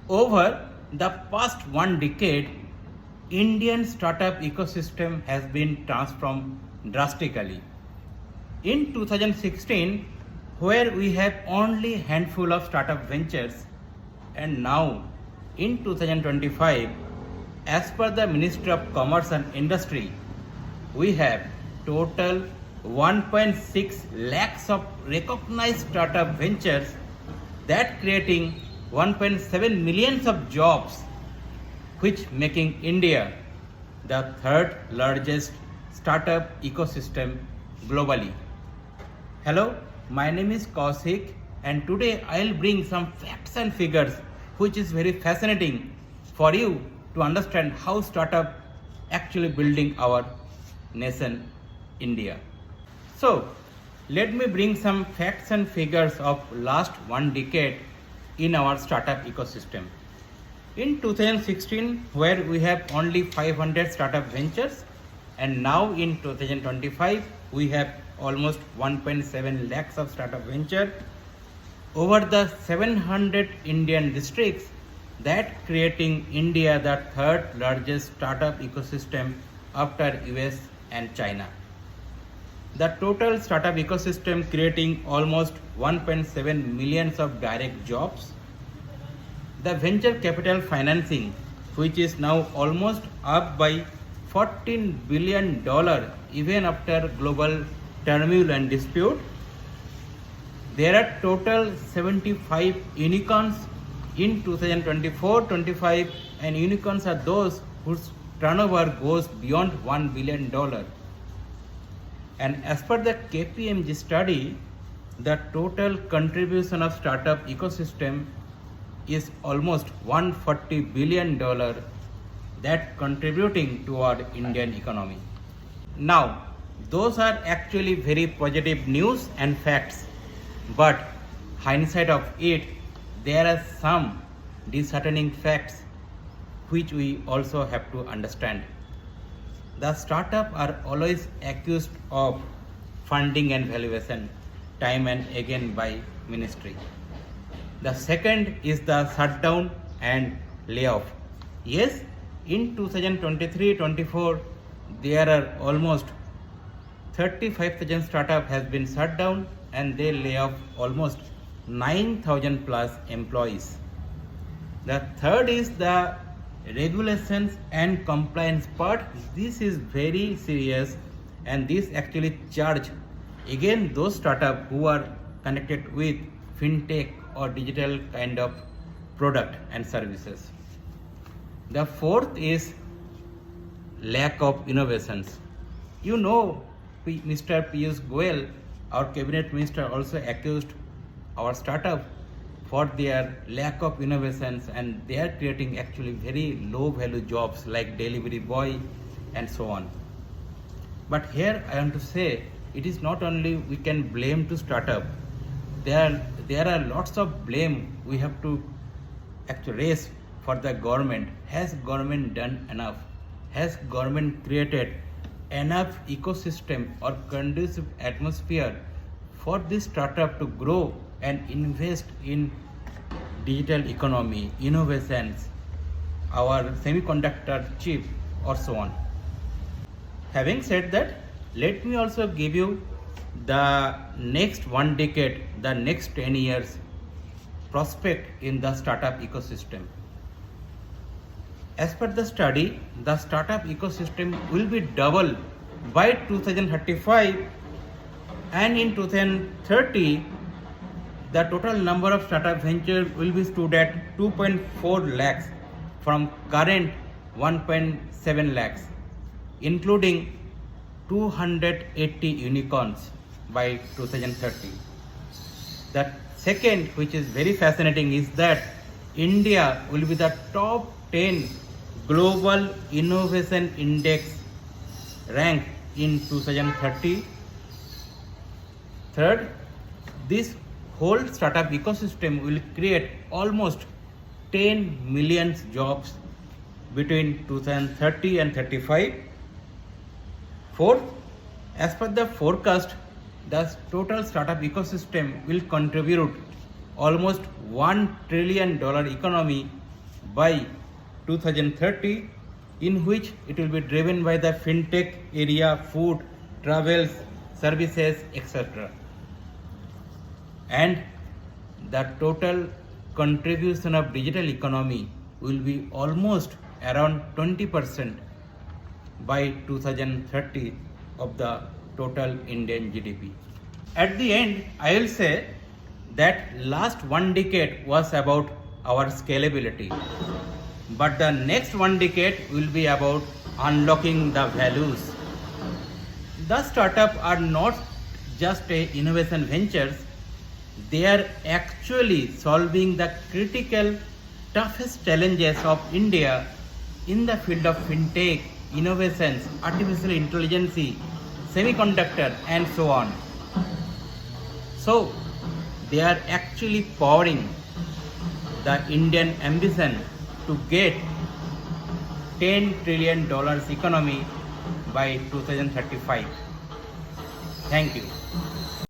Over the past one decade, Indian startup ecosystem has been transformed drastically. In 2016, where we had only handful of startup ventures, and now in 2025, as per the Ministry of Commerce and Industry, we have total 1.6 lakhs of recognized startup ventures that creating 1.7 millions of jobs, which making India the third largest startup ecosystem globally. Hello, my name is Kaushik, and today I'll bring some facts and figures which is very fascinating for you to understand how startup actually building our nation India. So let me bring some facts and figures of last one decade in our startup ecosystem. In 2016, where we have only 500 startup ventures, and now in 2025 we have almost 1.7 lakhs of startup venture over the 700 Indian districts, that creating India the third largest startup ecosystem after US and China. The total startup ecosystem creating almost 1.7 millions of direct jobs. The venture capital financing, which is now almost up by $14 billion even after global turmoil and dispute. There are total 75 unicorns in 2024-25, and unicorns are those whose turnover goes beyond $1 billion. And as per the KPMG study, the total contribution of startup ecosystem is almost $140 billion that contributing to our Indian economy. Now, those are actually very positive news and facts, but hindsight of it, there are some disheartening facts which we also have to understand. The startup are always accused of funding and valuation time and again by ministry. The second is the shutdown and layoff. Yes, in 2023-24, there are almost 35,000 startup has been shut down, and they lay off almost 9,000 plus employees. The third is the regulations and compliance part. This is very serious, and this actually charge again those startup who are connected with fintech or digital kind of product and services. The fourth is lack of innovations. You know, Mr. Piyush Goyal, our cabinet minister, also accused our startup for their lack of innovations, and they are creating actually very low value jobs like delivery boy and so on. But here I want to say, it is not only we can blame to startup. There are lots of blame we have to actually raise for the government. Has government done enough? Has government created enough ecosystem or conducive atmosphere for this startup to grow and invest in digital economy, innovations, our semiconductor chip, or so on. Having said that, let me also give you the next one decade, the next 10 years prospect in the startup ecosystem. As per the study, the startup ecosystem will be double by 2035, and in 2030, the total number of startup ventures will be stood at 2.4 lakhs from current 1.7 lakhs, including 280 unicorns by 2030. The second, which is very fascinating, is that India will be the top 10 global innovation index rank in 2030. Third, this whole startup ecosystem will create almost 10 million jobs between 2030 and 35. Fourth, as per the forecast, the total startup ecosystem will contribute almost $1 trillion economy by 2030, in which it will be driven by the fintech area, food, travels, services, etc. And the total contribution of digital economy will be almost around 20% by 2030 of the total Indian GDP. At the end, I will say that last 1 decade was about our scalability, but the next 1 decade will be about unlocking the values. The startups are not just innovation ventures, they are actually solving the critical, toughest challenges of India in the field of fintech, innovations, artificial intelligence, semiconductor, and so on. So, they are actually powering the Indian ambition to get $10 trillion economy by 2035. Thank you.